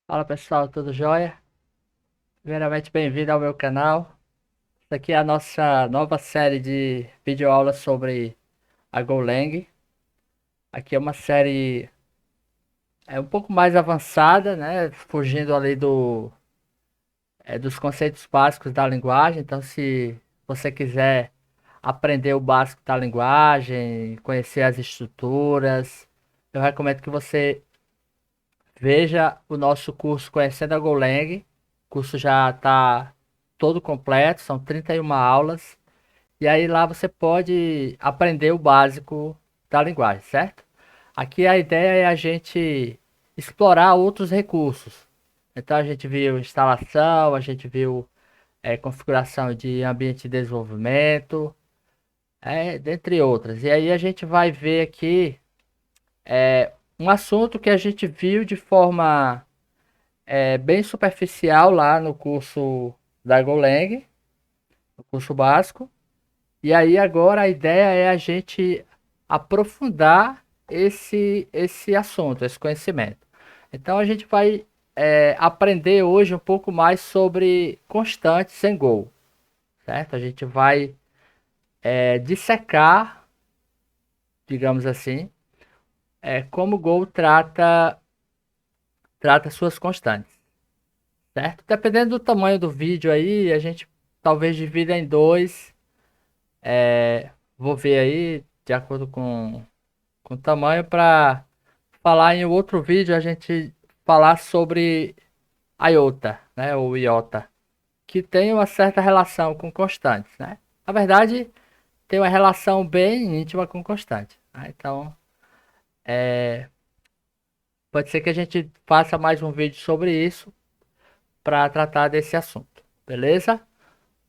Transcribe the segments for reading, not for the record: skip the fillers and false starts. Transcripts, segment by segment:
Fala pessoal, tudo jóia? Primeiramente, bem-vindo ao meu canal. Essa aqui é a nossa nova série de videoaulas sobre a Golang. Aqui é uma série um pouco mais avançada, né? Fugindo ali dos conceitos básicos da linguagem. Então, se você quiser aprender o básico da linguagem, conhecer as estruturas, eu recomendo que você veja o nosso curso Conhecendo a Golang. O curso já está todo completo, são 31 aulas. E aí lá você pode aprender o básico da linguagem, certo? Aqui a ideia é a gente explorar outros recursos. Então a gente viu instalação, a gente viu configuração de ambiente de desenvolvimento, dentre outras. E aí a gente vai ver aqui um assunto que a gente viu de forma bem superficial lá no curso da Golang, no curso básico. E aí agora a ideia é a gente aprofundar esse assunto, esse conhecimento. Então a gente vai aprender hoje um pouco mais sobre constantes em Go, certo? A gente vai dissecar, digamos assim, como o Go trata suas constantes, certo? Dependendo do tamanho do vídeo aí, a gente talvez divida em dois. Vou ver aí, de acordo com o tamanho, para falar em outro vídeo a gente falar sobre IOTA, né, ou IOTA, que tem uma certa relação com constantes, né? Na verdade, tem uma relação bem íntima com constante, né? Então, pode ser que a gente faça mais um vídeo sobre isso para tratar desse assunto, beleza?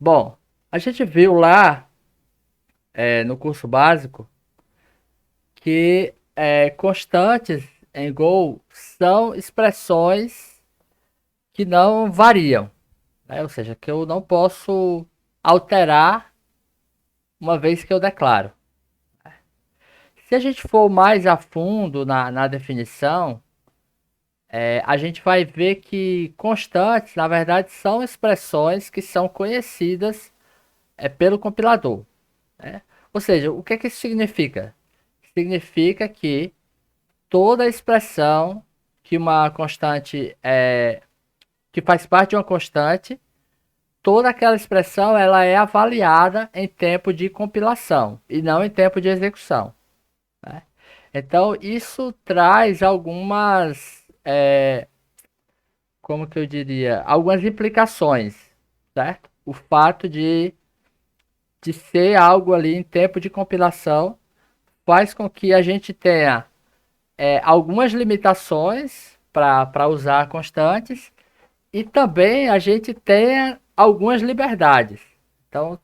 Bom, a gente viu lá no curso básico que constantes em Go são expressões que não variam, né? Ou seja, que eu não posso alterar uma vez que eu declaro. Se a gente for mais a fundo na definição, a gente vai ver que constantes, na verdade, são expressões que são conhecidas pelo compilador, né? Ou seja, o que é que isso significa? Significa que toda expressão que uma constante que faz parte de uma constante, toda aquela expressão ela é avaliada em tempo de compilação e não em tempo de execução, né? Então isso traz algumas, como que eu diria, algumas implicações, certo? O fato de ser algo ali em tempo de compilação faz com que a gente tenha algumas limitações para usar constantes e também a gente tenha algumas liberdades. Então,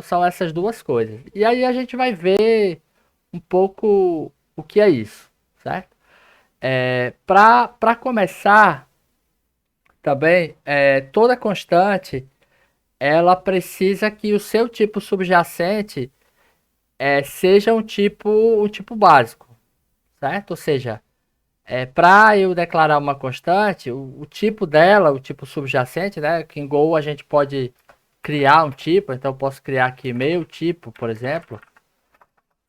são essas duas coisas. E aí a gente vai ver um pouco o que é isso, certo? Para começar, também, toda constante, ela precisa que o seu tipo subjacente seja um tipo básico, certo? Ou seja, para eu declarar uma constante, o tipo dela, o tipo subjacente, né? Que em Go a gente pode criar um tipo, então eu posso criar aqui meu tipo, por exemplo,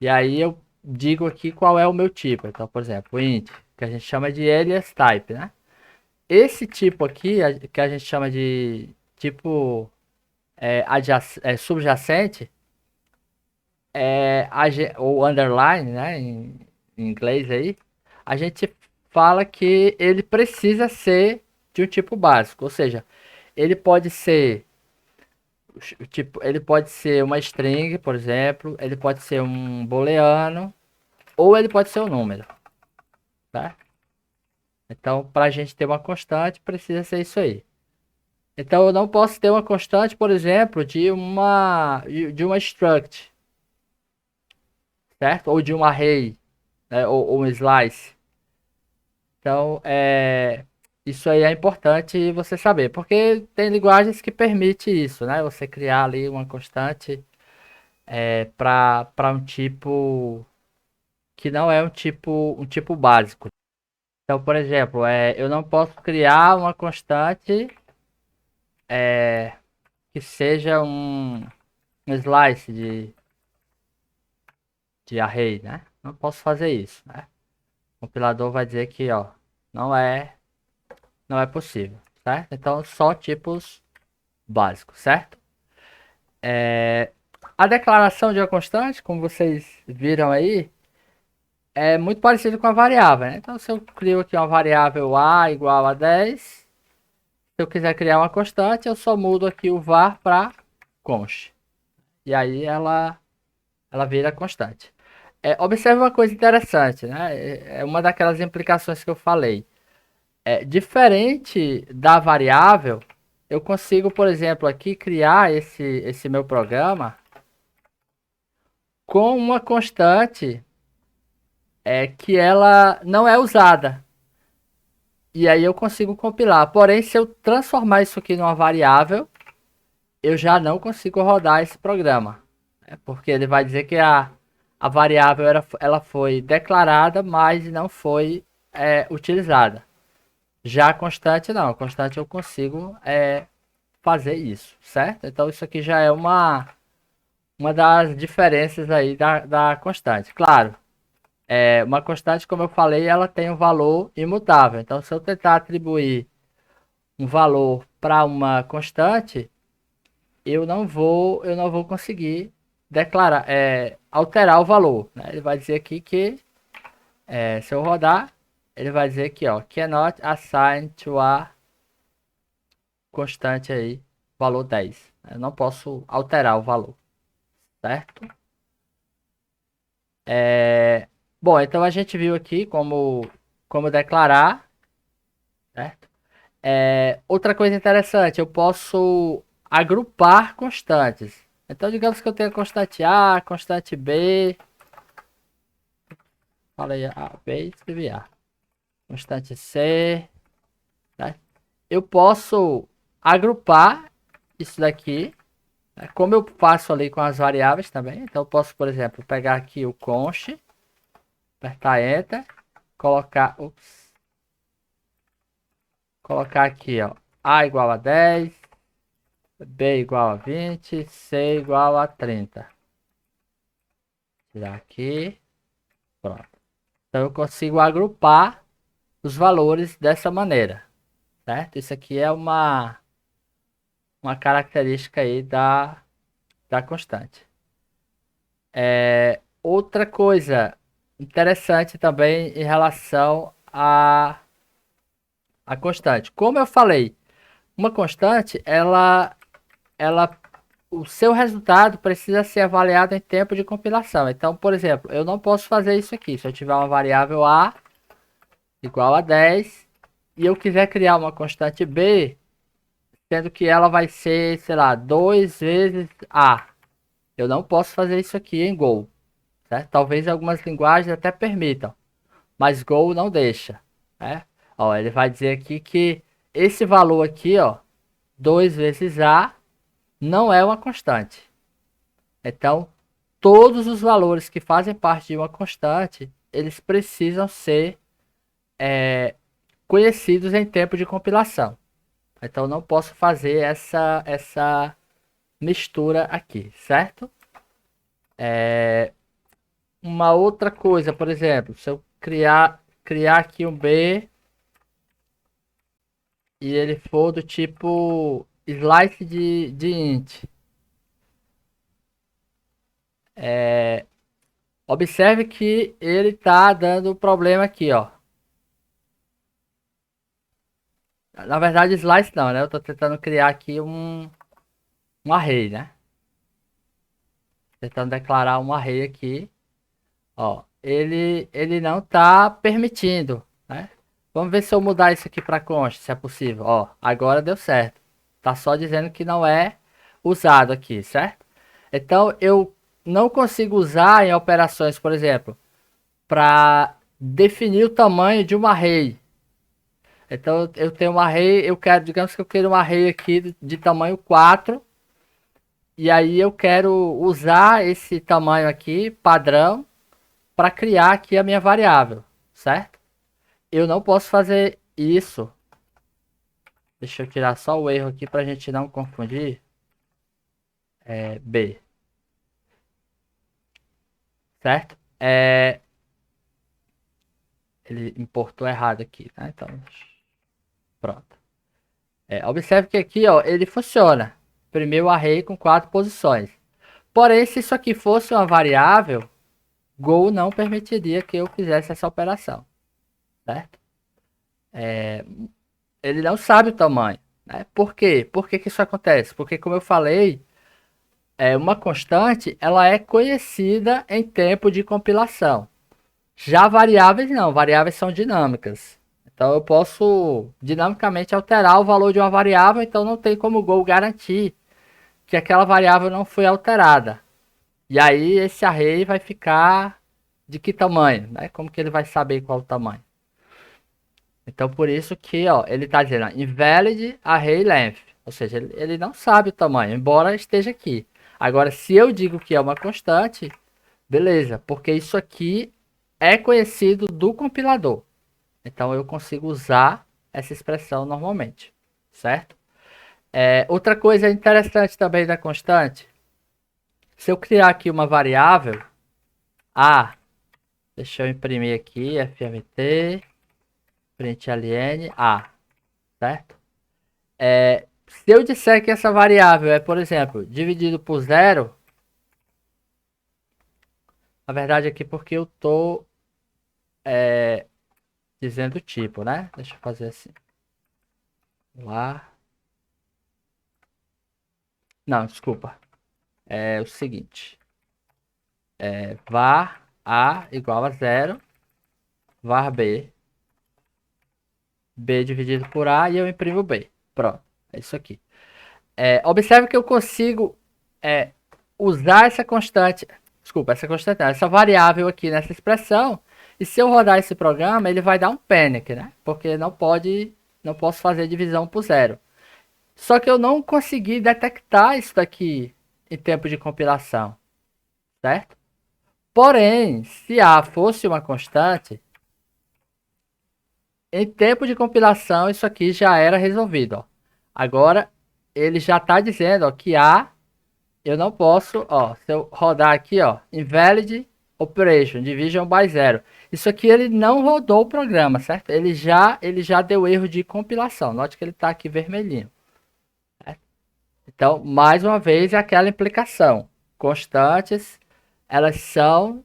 e aí eu digo aqui qual é o meu tipo. Então, por exemplo, int, que a gente chama de alias type, né? Esse tipo aqui, que a gente chama de tipo subjacente, ou underline, né? Em inglês aí, a gente fala que ele precisa ser de um tipo básico, ou seja, ele pode ser ele pode ser uma string, por exemplo, ele pode ser um booleano ou ele pode ser um número, tá? Então, para a gente ter uma constante, precisa ser isso aí. Então, eu não posso ter uma constante, por exemplo, de uma struct, certo? Ou de um array, né? Ou um slice. Então, isso aí é importante você saber, porque tem linguagens que permitem isso, né? Você criar ali uma constante para um tipo que não é um tipo básico. Então, por exemplo, eu não posso criar uma constante é, que seja um slice de array, né? Não posso fazer isso, né? O compilador vai dizer que, ó, não é, não é possível, certo? Então, só tipos básicos, certo? A declaração de uma constante, como vocês viram aí, é muito parecido com a variável, né? Então, se eu crio aqui uma variável a igual a 10, se eu quiser criar uma constante, eu só mudo aqui o var para const. E aí ela vira constante. Observe uma coisa interessante, né? É uma daquelas implicações que eu falei. Diferente da variável, eu consigo, por exemplo, aqui criar esse meu programa com uma constante que ela não é usada. E aí eu consigo compilar. Porém, se eu transformar isso aqui numa variável, eu já não consigo rodar esse programa. Porque ele vai dizer que a variável ela foi declarada, mas não foi utilizada. Já a constante não. A constante eu consigo fazer isso, certo? Então isso aqui já é uma das diferenças aí da constante. Claro, uma constante, como eu falei, ela tem um valor imutável. Então, se eu tentar atribuir um valor para uma constante, eu não vou conseguir declarar, alterar o valor, né? Ele vai dizer aqui que, se eu rodar, ele vai dizer aqui, ó, cannot assign to a constante aí, valor 10. Eu não posso alterar o valor, certo? Bom, então a gente viu aqui como declarar, certo? Outra coisa interessante, eu posso agrupar constantes. Então, digamos que eu tenho a constante A, constante B. Falei A, B e escrevi A. Constante C. Né? Eu posso agrupar isso daqui, né? Como eu faço ali com as variáveis também. Então, eu posso, por exemplo, pegar aqui o const, apertar Enter, colocar, colocar aqui, ó, A igual a 10. B igual a 20, C igual a 30. Tirar aqui, pronto. Então eu consigo agrupar os valores dessa maneira, certo? Isso aqui é uma característica aí da constante. Outra coisa interessante também em relação a constante. Como eu falei, uma constante, ela o seu resultado precisa ser avaliado em tempo de compilação. Então, por exemplo, eu não posso fazer isso aqui. Se eu tiver uma variável A igual a 10 e eu quiser criar uma constante B, sendo que ela vai ser, sei lá, 2 vezes A. Eu não posso fazer isso aqui em Go, certo? Talvez algumas linguagens até permitam, mas Go não deixa, né? Ó, ele vai dizer aqui que esse valor aqui, ó, 2 vezes A, não é uma constante. Então, todos os valores que fazem parte de uma constante, eles precisam ser conhecidos em tempo de compilação. Então, não posso fazer essa mistura aqui, certo? Uma outra coisa, por exemplo, se eu criar aqui um B e ele for do tipo slice de int, observe que ele está dando problema aqui, ó. Na verdade, slice não, né? Eu estou tentando criar aqui um array, né? Tentando declarar um array aqui. Ó, ele não está permitindo, né? Vamos ver se eu mudar isso aqui para const, se é possível. Ó, agora deu certo. Tá só dizendo que não é usado aqui, certo? Então, eu não consigo usar em operações, por exemplo, para definir o tamanho de um array. Então, eu tenho um array, eu quero, digamos que eu quero um array aqui de tamanho 4. E aí eu quero usar esse tamanho aqui, padrão, para criar aqui a minha variável, certo? eu não posso fazer isso. Deixa eu tirar só o erro aqui pra gente não confundir. É B, certo? Ele importou errado aqui, tá? Então, pronto. Observe que aqui, ó, ele funciona. Primeiro array com 4 posições. Porém, se isso aqui fosse uma variável, Go não permitiria que eu fizesse essa operação, certo? Ele não sabe o tamanho, né? Por quê? Por que que isso acontece? Porque, como eu falei, uma constante, ela é conhecida em tempo de compilação. Já variáveis não, variáveis são dinâmicas. Então eu posso dinamicamente alterar o valor de uma variável, então não tem como o Go garantir que aquela variável não foi alterada. E aí esse array vai ficar de que tamanho, né? Como que ele vai saber qual o tamanho? Então por isso que, ó, ele está dizendo, ó, invalid array length, ou seja, ele não sabe o tamanho, embora esteja aqui. Agora, se eu digo que é uma constante, beleza, porque isso aqui é conhecido do compilador. Então eu consigo usar essa expressão normalmente, certo? Outra coisa interessante também da constante, se eu criar aqui uma variável A, deixa eu imprimir aqui, FMT, println A, certo? Se eu disser que essa variável é, por exemplo, dividido por zero, na verdade aqui porque eu estou dizendo o tipo, né? Deixa eu fazer assim. Lá. Não, desculpa. É o seguinte. Var A igual a zero. Var B. B dividido por A e eu imprimo B. Pronto. É isso aqui. Observe que eu consigo usar essa constante. Desculpa, essa constante, não, essa variável aqui nessa expressão. E se eu rodar esse programa, ele vai dar um panic, né? Porque não posso fazer divisão por zero. Só que eu não consegui detectar isso daqui em tempo de compilação, certo? Porém, se A fosse uma constante, em tempo de compilação isso aqui já era resolvido, ó. Agora ele já está dizendo, ó, que A eu não posso, ó, se eu rodar aqui, ó, invalid operation division by zero. Isso aqui ele não rodou o programa, certo? Ele já deu erro de compilação. Note que ele está aqui vermelhinho. Então, mais uma vez, é aquela implicação. Constantes, elas são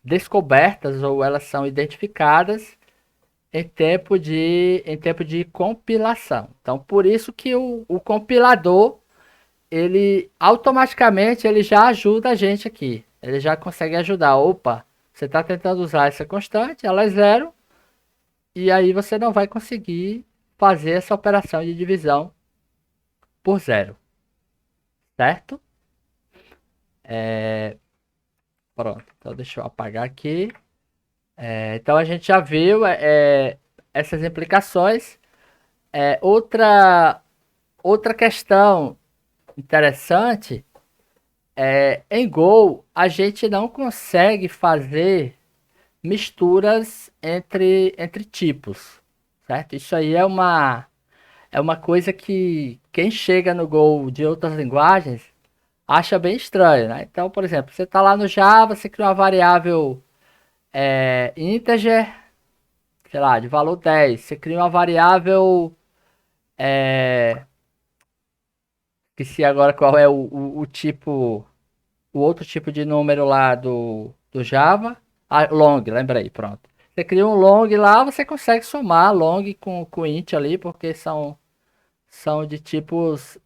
descobertas ou elas são identificadas em tempo de compilação. Então, por isso que o compilador, ele automaticamente ele já ajuda a gente aqui. Ele já consegue ajudar. Opa, você está tentando usar essa constante, ela é zero, e aí você não vai conseguir fazer essa operação de divisão por zero, certo? Pronto, então deixa eu apagar aqui. Então a gente já viu essas implicações. Outra questão interessante em Go a gente não consegue fazer misturas entre tipos, certo? Isso aí é uma coisa que quem chega no Go de outras linguagens acha bem estranho, né? Então, por exemplo, você está lá no Java, você cria uma variável integer, sei lá, de valor 10. Você cria uma variável que se agora qual é o tipo, o outro tipo de número lá do Java, long, lembrei, pronto. Você cria um long lá, você consegue somar long com int ali, porque são de tipos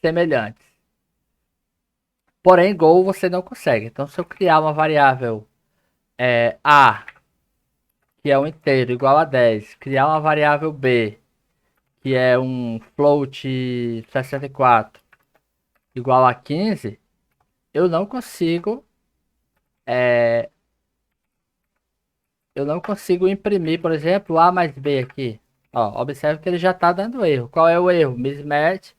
semelhantes. Porém, Go você não consegue. Então, se eu criar uma variável A, que é um inteiro, igual a 10, criar uma variável B, que é um float 64, igual a 15, eu não consigo, eu não consigo imprimir, por exemplo, A mais B aqui. Ó, observe que ele já está dando erro. Qual é o erro? Mismatch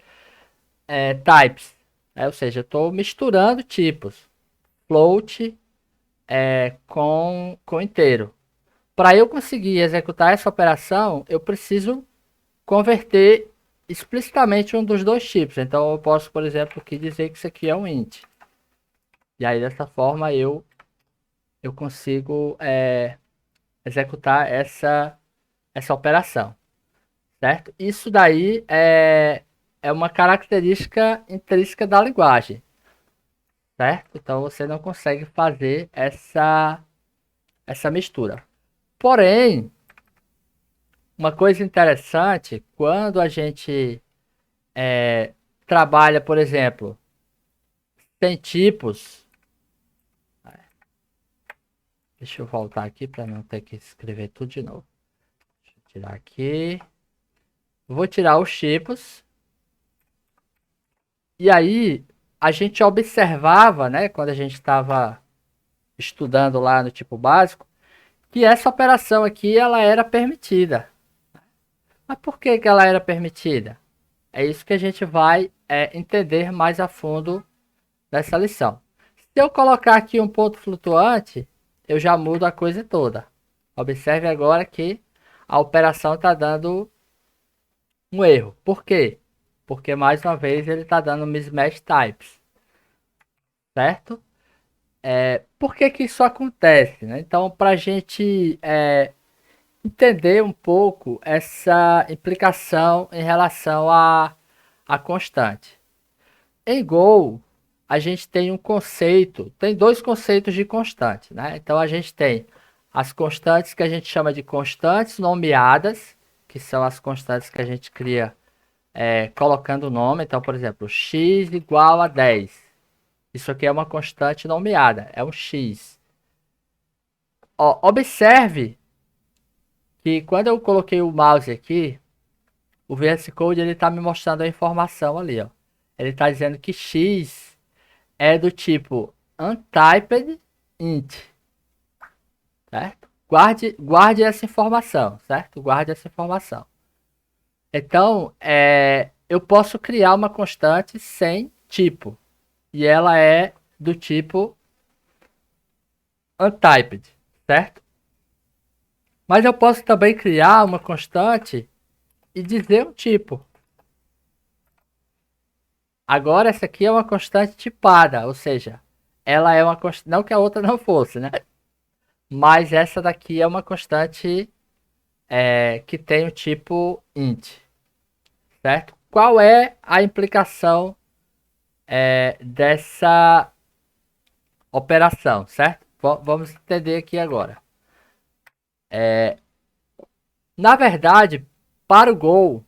types. Ou seja, eu estou misturando tipos. Float com inteiro. Para eu conseguir executar essa operação, eu preciso converter explicitamente um dos dois tipos. Então eu posso, por exemplo, aqui dizer que isso aqui é um int. E aí dessa forma eu consigo executar essa operação, certo? Isso daí é uma característica intrínseca da linguagem, certo? Então você não consegue fazer essa mistura. Porém, uma coisa interessante, quando a gente trabalha, por exemplo, tem tipos. Deixa eu voltar aqui para não ter que escrever tudo de novo. Deixa eu tirar aqui. Vou tirar os tipos. E aí, a gente observava, né, quando a gente estava estudando lá no tipo básico, que essa operação aqui ela era permitida. Mas por que que ela era permitida? É isso que a gente vai entender mais a fundo nessa lição. Se eu colocar aqui um ponto flutuante, eu já mudo a coisa toda. Observe agora que a operação está dando um erro. Por quê? Porque mais uma vez ele está dando mismatch types, certo? Por que que isso acontece, né? Então, para a gente entender um pouco essa implicação em relação à constante. Em Go, a gente tem um conceito, tem dois conceitos de constante, né? Então a gente tem as constantes que a gente chama de constantes nomeadas, que são as constantes que a gente cria colocando o nome. Então, por exemplo, x igual a 10. Isso aqui é uma constante nomeada, é um x. Ó, observe que quando eu coloquei o mouse aqui, o VS Code ele está me mostrando a informação ali, ó. Ele está dizendo que x é do tipo untyped int, certo? Guarde essa informação, certo? Guarde essa informação. Então, eu posso criar uma constante sem tipo, e ela é do tipo untyped, certo? Mas eu posso também criar uma constante e dizer um tipo. Agora essa aqui é uma constante tipada, ou seja, ela é uma constante, não que a outra não fosse, né? Mas essa daqui é uma constante que tem o tipo int, certo? Qual é a implicação dessa operação, certo? Vamos entender aqui agora. Na verdade, para o Go,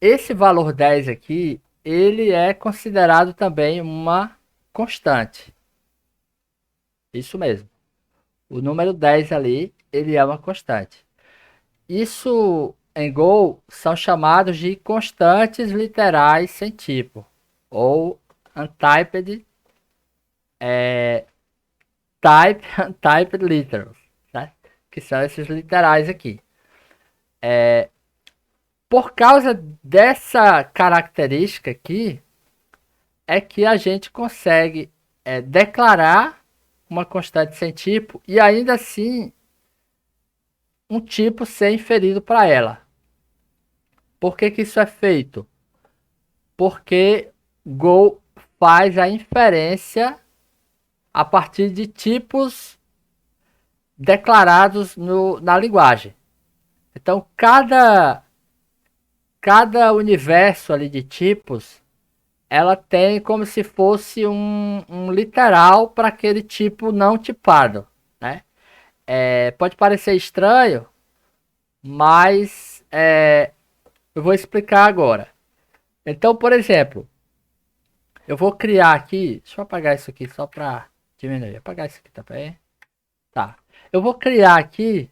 esse valor 10 aqui, ele é considerado também uma constante. Isso mesmo. O número 10 ali, ele é uma constante. Isso em Go são chamados de constantes literais sem tipo, ou untyped untyped literals, né? Que são esses literais aqui. Por causa dessa característica aqui, é que a gente consegue declarar uma constante sem tipo e ainda assim um tipo ser inferido para ela. Por que que isso é feito? Porque Go faz a inferência a partir de tipos declarados na linguagem. Então, cada universo ali de tipos, ela tem como se fosse um literal para aquele tipo não tipado, né? Pode parecer estranho, mas eu vou explicar agora. Então, por exemplo, eu vou criar aqui, deixa eu apagar isso aqui só para diminuir, apagar isso aqui também. Tá. Eu vou criar aqui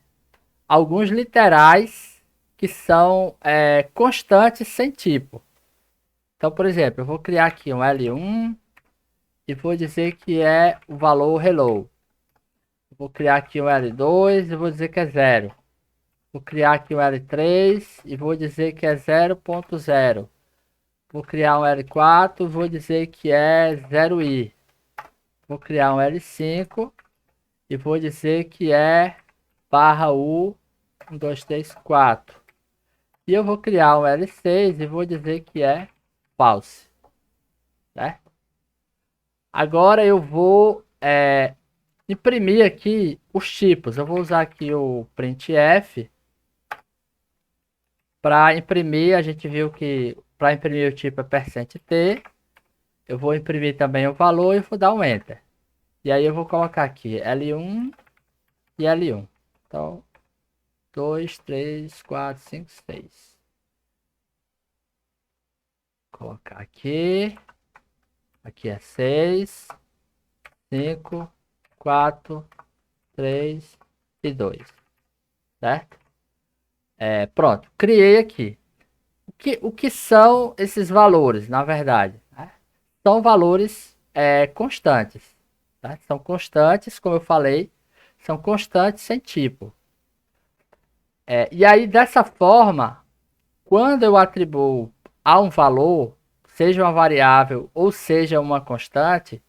alguns literais que são constantes sem tipo. Então, por exemplo, eu vou criar aqui um L1 e vou dizer que é o valor hello. Vou criar aqui um L2 e vou dizer que é 0. Vou criar aqui um L3 e vou dizer que é 0.0. Vou criar um L4 e vou dizer que é 0i. Vou criar um L5 e vou dizer que é barra U 1, 2, 3, 4. E eu vou criar um L6 e vou dizer que é false, né? Agora eu vou imprimir aqui os tipos. Eu vou usar aqui o printf para imprimir. A gente viu que para imprimir o tipo é %t. Eu vou imprimir também o valor e vou dar um enter. E aí eu vou colocar aqui L1 e L1. Então, 2, 3, 4, 5, 6. Vou colocar aqui. Aqui é 6, 5, 4, 3 e 2. Certo? Pronto, criei aqui. O que são esses valores, na verdade? Né? São valores constantes. Tá? São constantes, como eu falei, são constantes sem tipo. E aí, dessa forma, quando eu atribuo a um valor, seja uma variável ou seja uma constante,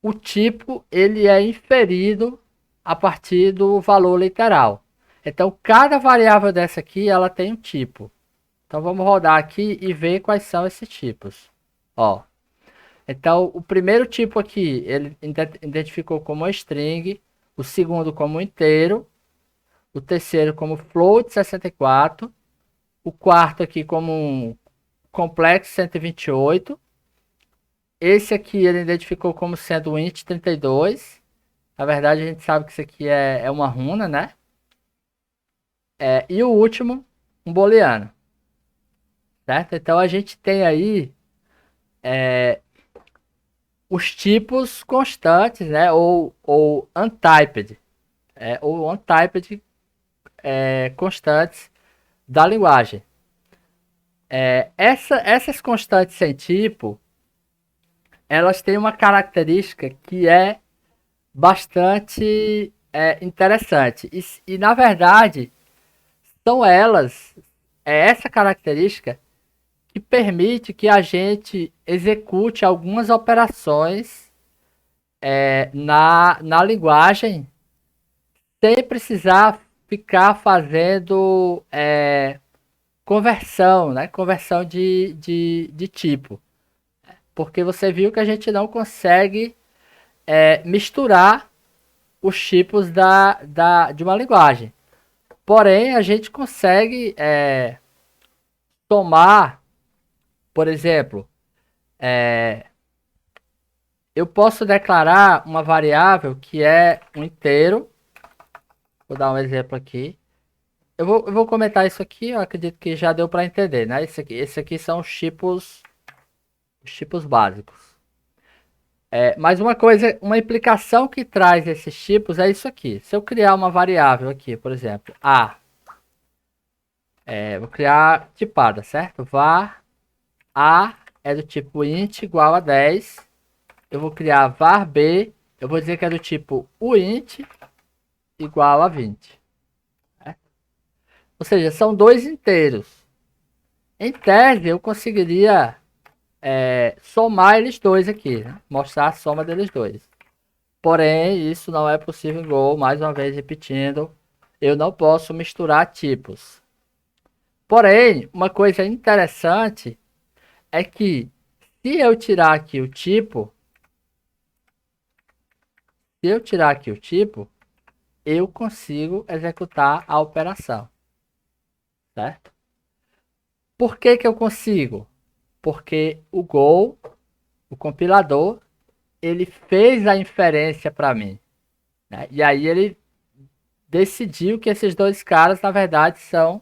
o tipo ele é inferido a partir do valor literal. Então, cada variável dessa aqui, ela tem um tipo. Então, vamos rodar aqui e ver quais são esses tipos. Ó, então, o primeiro tipo aqui, ele identificou como string, o segundo como inteiro, o terceiro como float 64, o quarto aqui como um complex 128. Esse aqui ele identificou como sendo um int 32. Na verdade, a gente sabe que isso aqui é uma runa, né? E o último, um booleano. Certo? Então, a gente tem aí os tipos constantes, né? Ou untyped. Ou untyped constantes da linguagem. Essas constantes sem tipo, elas têm uma característica que é bastante interessante. E, na verdade, são elas, essa característica que permite que a gente execute algumas operações na linguagem sem precisar ficar fazendo conversão, né? Conversão de tipo. Porque você viu que a gente não consegue misturar os tipos de uma linguagem. Porém, a gente consegue tomar, por exemplo, eu posso declarar uma variável que é um inteiro. Vou dar um exemplo aqui. Eu vou comentar isso aqui, eu acredito que já deu para entender, né? Esse aqui são os tipos básicos. Mas uma coisa, uma implicação que traz esses tipos é isso aqui. Se eu criar uma variável aqui, por exemplo, A, vou criar tipada, certo? Var A é do tipo int igual a 10. Eu vou criar var B, eu vou dizer que é do tipo uint igual a 20. Ou seja, são dois inteiros. Em tese, eu conseguiria somar eles dois aqui, né? Mostrar a soma deles dois. Porém, isso não é possível em Go, mais uma vez repetindo, eu não posso misturar tipos. Porém, uma coisa interessante é que se eu tirar aqui o tipo, eu consigo executar a operação, certo? Por que que eu consigo? Porque o Go, o compilador, ele fez a inferência para mim, né? E aí ele decidiu que esses dois caras, na verdade, são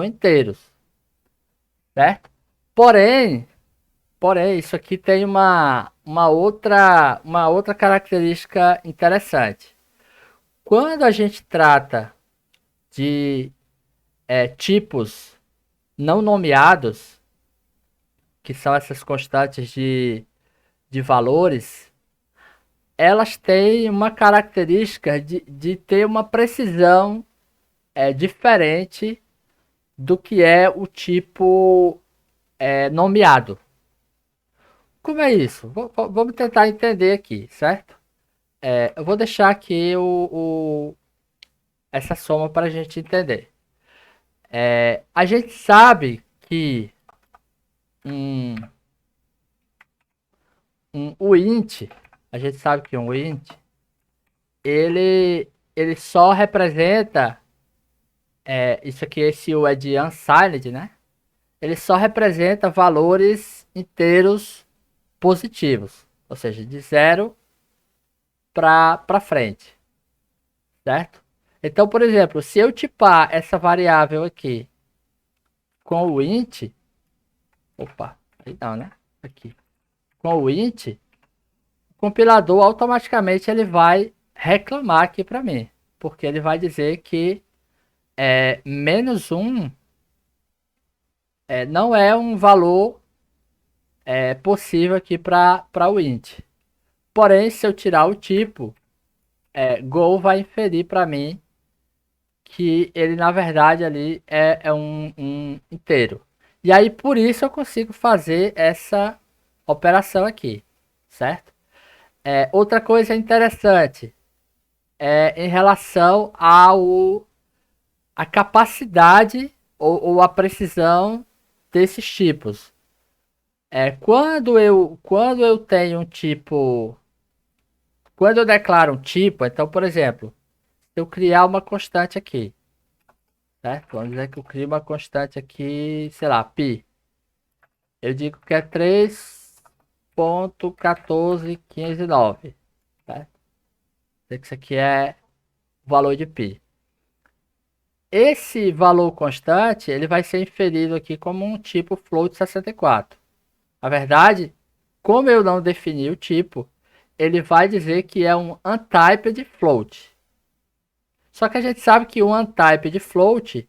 inteiros, certo? Porém, isso aqui tem uma outra característica interessante. Quando a gente trata de tipos não nomeados, que são essas constantes de valores, elas têm uma característica de ter uma precisão diferente do que é o tipo nomeado. Como é isso? Vamos tentar entender aqui, certo? Eu vou deixar aqui essa soma para a gente entender. A gente sabe que um, o int, a gente sabe que um int, ele só representa, isso aqui, esse U é de unsigned, né? Ele só representa valores inteiros positivos, ou seja, de 0 para frente, certo? Então, por exemplo, se eu tipar essa variável aqui com o int, opa, aí não, né? Aqui, com o int, o compilador automaticamente ele vai reclamar aqui para mim, porque ele vai dizer que -1 não é um valor possível aqui para o int. Porém, se eu tirar o tipo, Go vai inferir para mim que ele na verdade ali é um inteiro. E aí por isso eu consigo fazer essa operação aqui, certo? Outra coisa interessante em relação a capacidade ou a precisão desses tipos. Quando eu tenho um tipo, quando eu declaro um tipo, então por exemplo, se eu criar uma constante aqui, certo? Vamos dizer que eu crio uma constante aqui, sei lá, π. Eu digo que é 3.14159, certo? Sei que isso aqui é o valor de π. Esse valor constante, ele vai ser inferido aqui como um tipo float 64. Na verdade, como eu não defini o tipo, ele vai dizer que é um untyped float. Só que a gente sabe que o untyped float,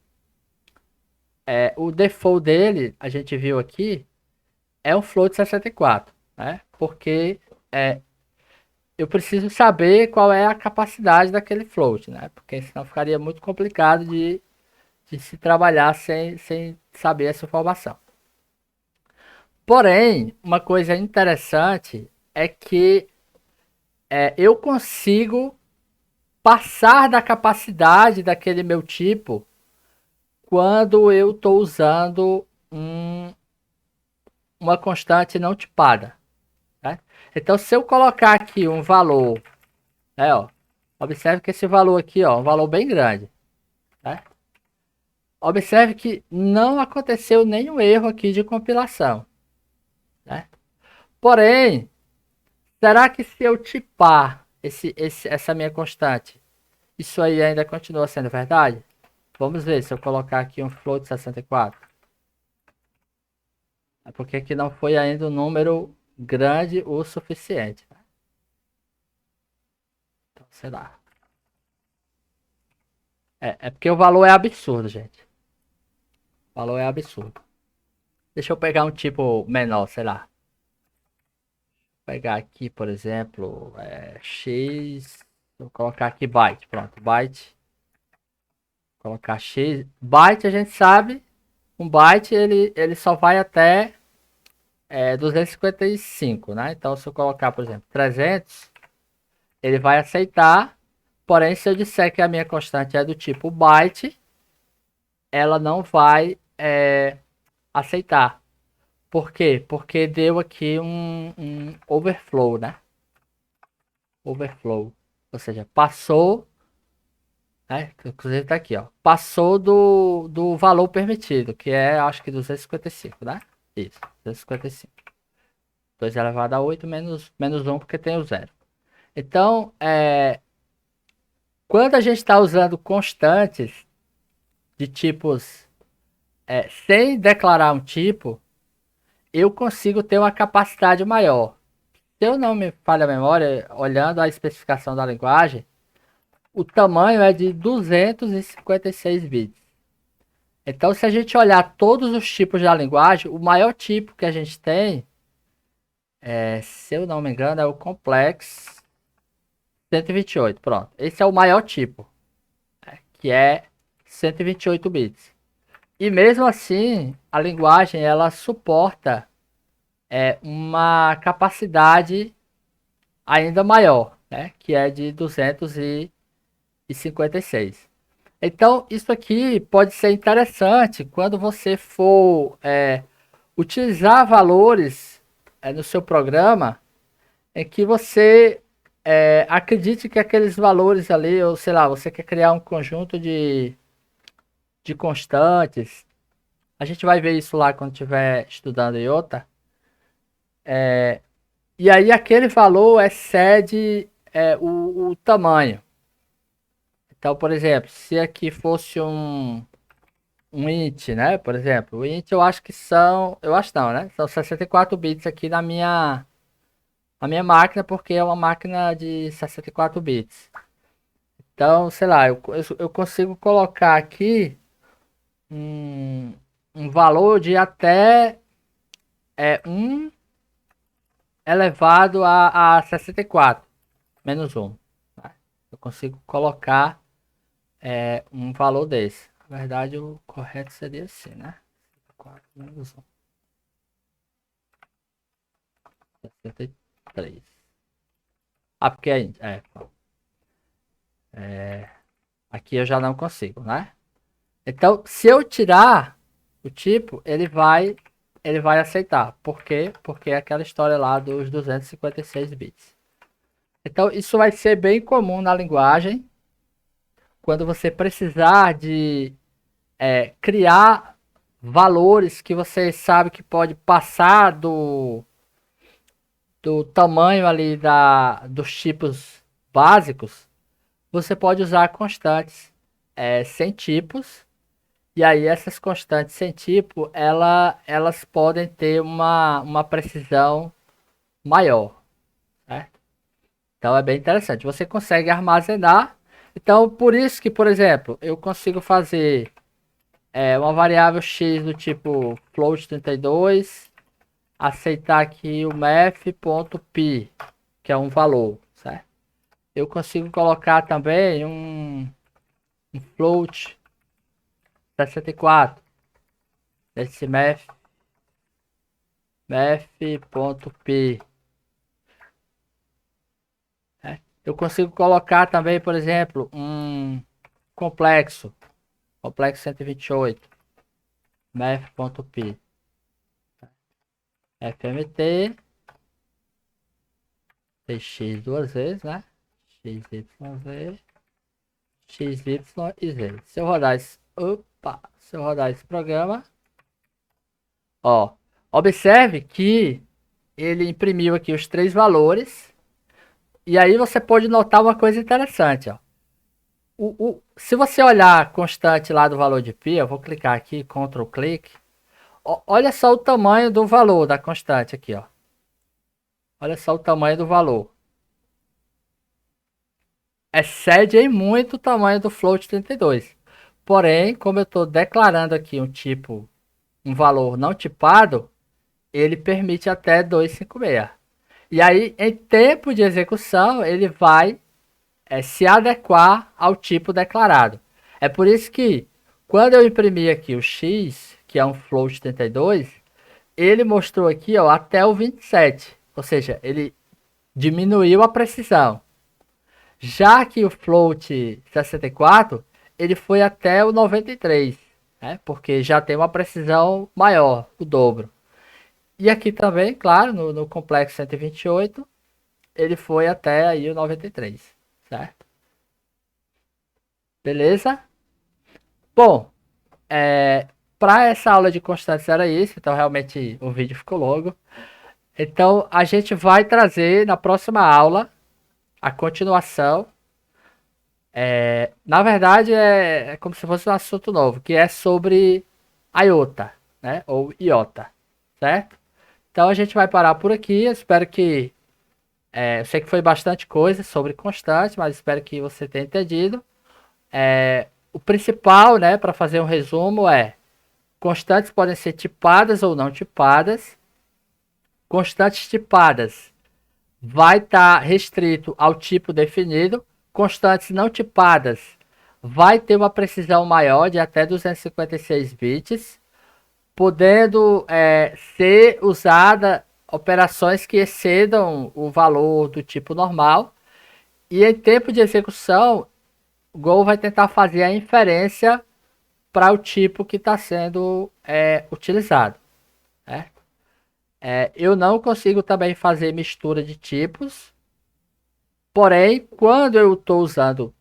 o default dele, a gente viu aqui, é um float 64, né? Porque eu preciso saber qual é a capacidade daquele float, né? Porque senão ficaria muito complicado de se trabalhar sem saber essa informação. Porém, uma coisa interessante é que eu consigo passar da capacidade daquele meu tipo quando eu estou usando uma constante não tipada. Né? Então, se eu colocar aqui um valor, ó, observe que esse valor aqui é um valor bem grande. Né? Observe que não aconteceu nenhum erro aqui de compilação. Né? Porém, será que se eu tipar essa minha constante, isso aí ainda continua sendo verdade? Vamos ver se eu colocar aqui um float 64. É porque aqui não foi ainda um número grande o suficiente. Né? Então, sei lá. É porque o valor é absurdo, gente. O valor é absurdo. Deixa eu pegar um tipo menor, sei lá. Vou pegar aqui, por exemplo, x. Vou colocar aqui byte. Pronto, byte. Vou colocar x. Byte a gente sabe. Um byte ele só vai até 255, né? Então se eu colocar, por exemplo, 300, ele vai aceitar. Porém, se eu disser que a minha constante é do tipo byte, ela não vai aceitar. Por quê? Porque deu aqui um overflow, né? Overflow. Ou seja, passou, né? Inclusive tá aqui, ó. Passou do valor permitido, que é, acho que 255, né? Isso, 255. 2 elevado a 8 menos 1, porque tem o zero. Então, quando a gente está usando constantes de tipos sem declarar um tipo, eu consigo ter uma capacidade maior. Se eu não me falha a memória, olhando a especificação da linguagem, o tamanho é de 256 bits. Então, se a gente olhar todos os tipos da linguagem, o maior tipo que a gente tem, se eu não me engano, é o Complex 128. Pronto, esse é o maior tipo, que é 128 bits. E mesmo assim, a linguagem ela suporta uma capacidade ainda maior. né? Que é de 256. Então, isso aqui pode ser interessante quando você for utilizar valores no seu programa em que você acredite que aqueles valores ali, ou sei lá, você quer criar um conjunto de constantes. A gente vai ver isso lá quando estiver estudando IOTA. E aí aquele valor excede o tamanho. Então, por exemplo, se aqui fosse um int, né? Por exemplo, o int eu acho que são. Eu acho não, né? São 64 bits aqui na minha máquina, porque é uma máquina de 64 bits. Então, sei lá, eu consigo colocar aqui um, um valor de até 1 elevado a 64 menos um, né? Eu consigo colocar um valor desse. Na verdade, o correto seria assim, né? 4 menos 1. 63. Ah, porque aqui eu já não consigo, né? Então, se eu tirar o tipo, ele vai aceitar. Por quê? Porque é aquela história lá dos 256 bits. Então, isso vai ser bem comum na linguagem quando você precisar de criar valores que você sabe que pode passar do tamanho ali dos tipos básicos. Você pode usar constantes sem tipos. E aí essas constantes sem tipo, elas podem ter uma precisão maior, né? Então é bem interessante. Você consegue armazenar. Então por isso que, por exemplo, eu consigo fazer uma variável x do tipo float32, aceitar aqui o math.pi, que é um valor, certo? Eu consigo colocar também um float 64, esse math.p. Né? Eu consigo colocar também, por exemplo, um complexo 128, math.p, fmt, tem x duas vezes, né? X, y, z, x, y e z. Se eu rodar esse programa, ó, observe que ele imprimiu aqui os três valores. E aí você pode notar uma coisa interessante, ó. Se você olhar a constante lá do valor de π, eu vou clicar aqui, Ctrl clique. Olha só o tamanho do valor da constante aqui, ó. Olha só o tamanho do valor. Excede em muito o tamanho do float 32. Porém, como eu estou declarando aqui um valor não tipado, ele permite até 256. E aí, em tempo de execução, ele vai se adequar ao tipo declarado. É por isso que, quando eu imprimir aqui o x, que é um float 32, ele mostrou aqui ó, até o 27. Ou seja, ele diminuiu a precisão. Já que o float 64, ele foi até o 93, né? Porque já tem uma precisão maior, o dobro. E aqui também, claro, no complexo 128, ele foi até aí o 93, certo? Beleza? Bom, para essa aula de constantes era isso, então realmente o vídeo ficou longo. Então a gente vai trazer na próxima aula a continuação. Na verdade é como se fosse um assunto novo, que é sobre IOTA, né? Ou IOTA, certo? Então a gente vai parar por aqui. Eu espero que eu sei que foi bastante coisa sobre constantes, mas espero que você tenha entendido. O principal, né, para fazer um resumo constantes podem ser tipadas ou não tipadas. Constantes tipadas vai estar restrito ao tipo definido. Constantes não tipadas vai ter uma precisão maior de até 256 bits, podendo ser usada operações que excedam o valor do tipo normal. E em tempo de execução, o Go vai tentar fazer a inferência para o tipo que está sendo utilizado. Né? Eu não consigo também fazer mistura de tipos, porém, quando eu estou usando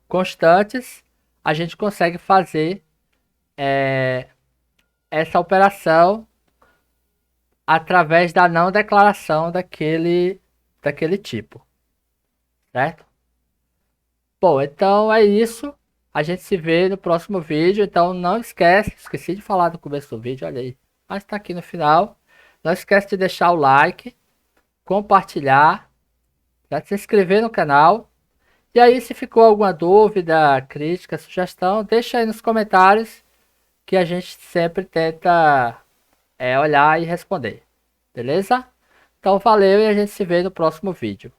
constantes, a gente consegue fazer essa operação através da não declaração daquele tipo, certo? Bom, então é isso. A gente se vê no próximo vídeo. Então não esquece, esqueci de falar no começo do vídeo, olha aí. Mas tá aqui no final. Não esquece de deixar o like, compartilhar, né, se inscrever no canal. E aí, se ficou alguma dúvida, crítica, sugestão, deixa aí nos comentários que a gente sempre tenta olhar e responder. Beleza? Então valeu e a gente se vê no próximo vídeo.